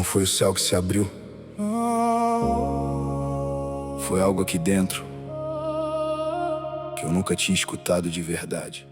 foi o céu que se abriu. Foi algo aqui dentro que eu nunca tinha escutado de verdade.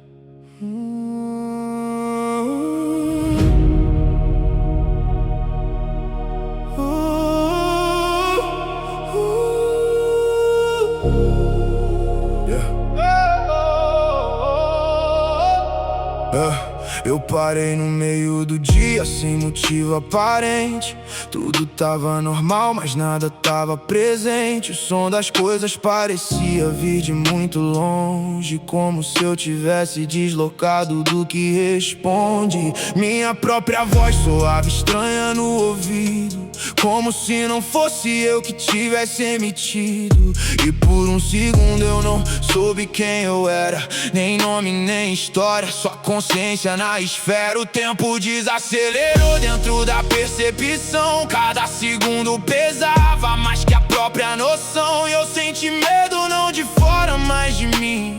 Eu parei no meio do dia sem motivo aparente. Tudo tava normal, mas nada tava presente. O som das coisas parecia vir de muito longe, como se eu tivesse deslocado do que responde. Minha própria voz soava estranha no ouvido, como se não fosse eu que tivesse emitido. E por um segundo eu não soube quem eu era, nem nome, nem história, só consciência na esfera. O tempo desacelerou dentro da percepção. Cada segundo pesava mais que a própria noção. E eu senti medo não de fora, mas de mim,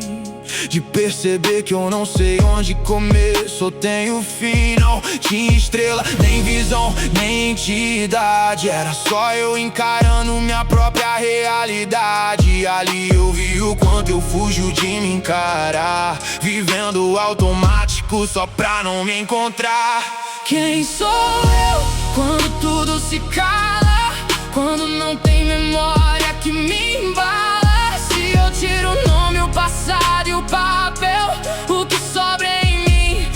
de perceber que eu não sei onde começo ou tenho fim. Não tinha estrela, nem visão, nem entidade. Era só eu encarando minha própria realidade. E ali eu vi o quanto eu fujo de me encarar, vivendo automático só pra não me encontrar. Quem sou eu quando tudo se cala? Quando não tem memória que me embala? Se eu tiro o nome, o passado e o papel, o que sobra em mim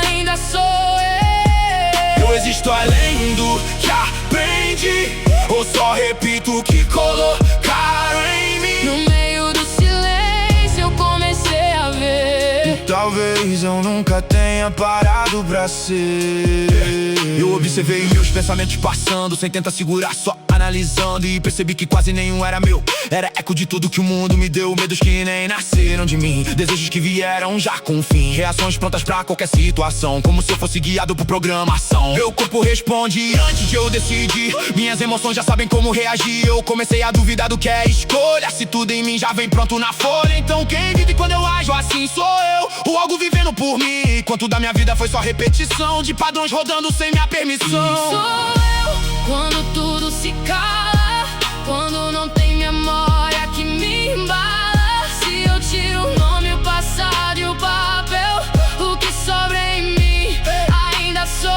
ainda sou eu. Eu existo além do que aprendi, ou só repito o que colocaram em mim? No meio do silêncio eu comecei a ver. Talvez eu nunca tenha parado pra ser. Eu observei meus pensamentos passando, sem tentar segurar, só analisando. E percebi que quase nenhum era meu, era eco de tudo que o mundo me deu. Medos que nem nasceram de mim, desejos que vieram já com fim, reações prontas pra qualquer situação, como se eu fosse guiado por programação. Meu corpo responde antes de eu decidir, minhas emoções já sabem como reagir. Eu comecei a duvidar do que é escolha, se tudo em mim já vem pronto na folha. Então quem vive quando eu ajo assim sou eu, ou algo vivendo por mim. Quanto da minha vida foi só repetição de padrões rodando sem minha permissão. Sou eu quando tudo se cala, quando não tem memória que me embala. Se eu tiro o nome, o passado e o papel, o que sobra em mim ainda sou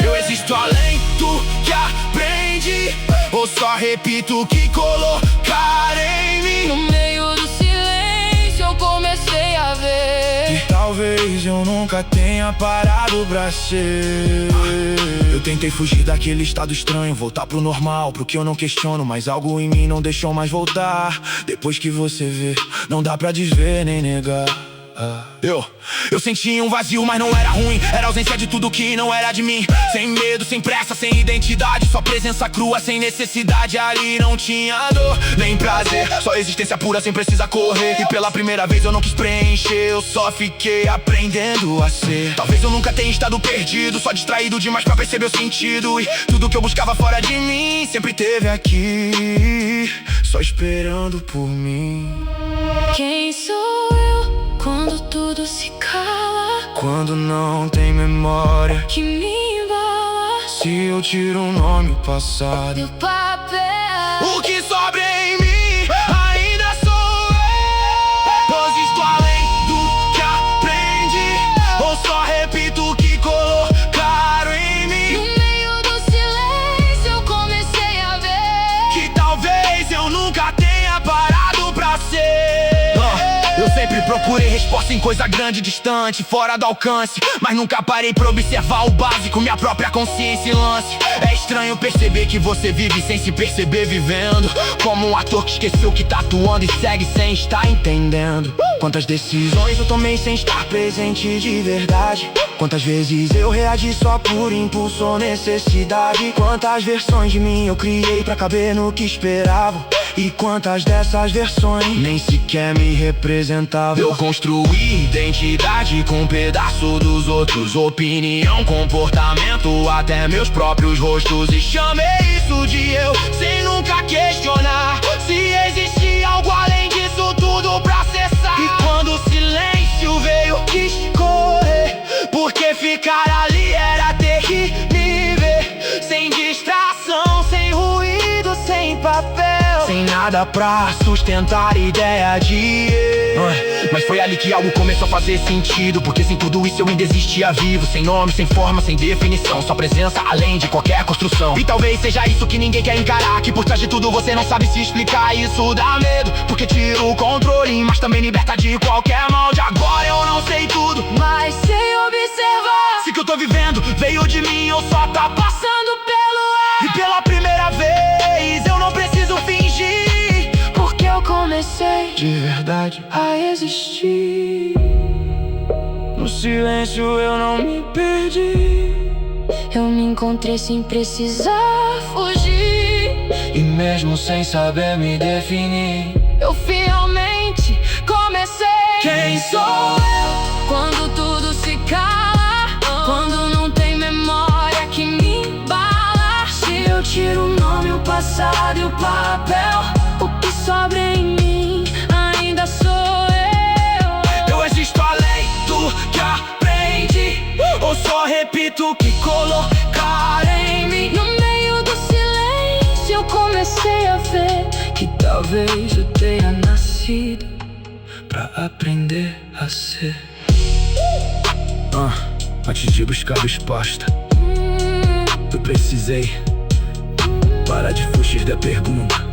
eu. Eu existo além do que aprendi, ou só repito o que colocaram em mim? No meio do silêncio eu comecei a ver que talvez eu nunca tenha parado pra ser. Eu tentei fugir daquele estado estranho, voltar pro normal, pro que eu não questiono, mas algo em mim não deixou mais voltar. Depois que você vê, não dá pra desver nem negar. Eu senti um vazio, mas não era ruim, era a ausência de tudo que não era de mim. Sem medo, sem pressa, sem identidade, só presença crua, sem necessidade. Ali não tinha dor, nem prazer, só existência pura, sem precisar correr. E pela primeira vez eu não quis preencher, eu só fiquei aprendendo a ser. Talvez eu nunca tenha estado perdido, só distraído demais pra perceber o sentido. E tudo que eu buscava fora de mim sempre teve aqui, só esperando por mim. Quem sou eu quando tudo se cala? Quando não tem memória que me embala? Se eu tiro o nome, o passado e o papel, o que sobra em mim ainda sou eu. Pois estou além do que aprendi, ou só repito o que colocaram em mim? No meio do silêncio eu comecei a ver que talvez eu nunca tenha parado pra ser. Eu sempre procurei resposta em coisa grande, distante, fora do alcance, mas nunca parei pra observar o básico, minha própria consciência e lance. É estranho perceber que você vive sem se perceber vivendo, como um ator que esqueceu que tá atuando e segue sem estar entendendo. Quantas decisões eu tomei sem estar presente de verdade, quantas vezes eu reagi só por impulso ou necessidade. Quantas versões de mim eu criei pra caber no que esperavam, e quantas dessas versões nem sequer me representavam. Eu construí identidade com um pedaço dos outros, opinião, comportamento, até meus próprios rostos, e chamei isso de eu, sem nunca questionar se existia algo além disso tudo pra acessar. E quando o silêncio veio, quis correr, porque ficar ali era terrível. era pra sustentar a ideia de eu. Mas foi ali que algo começou a fazer sentido, porque sem tudo isso eu ainda existia vivo, sem nome, sem forma, sem definição, só presença além de qualquer construção. E talvez seja isso que ninguém quer encarar, que por trás de tudo você não sabe se explicar. Isso dá medo, porque tira o controle, mas também liberta de qualquer molde. Agora eu não sei tudo, mas sei observar. se o que eu tô vivendo veio de mim ou só tá passando pelo ar. E pela primeira vez eu não preciso fingir, porque eu comecei De verdade a existir. no silêncio eu não me perdi, Eu me encontrei sem precisar fugir. e mesmo sem saber me definir, Eu finalmente comecei. quem sou eu? Quando tudo se cala, quando não tem memória que me embala. Se eu tiro o nome, o passado e o papel, o que sobra em mim ainda sou eu. Eu existo além do que aprendi, ou só repito o que colocaram em mim. No meio do silêncio eu comecei a ver que talvez eu tenha nascido Pra aprender a ser. Antes de buscar resposta, eu precisei parar de fugir da pergunta.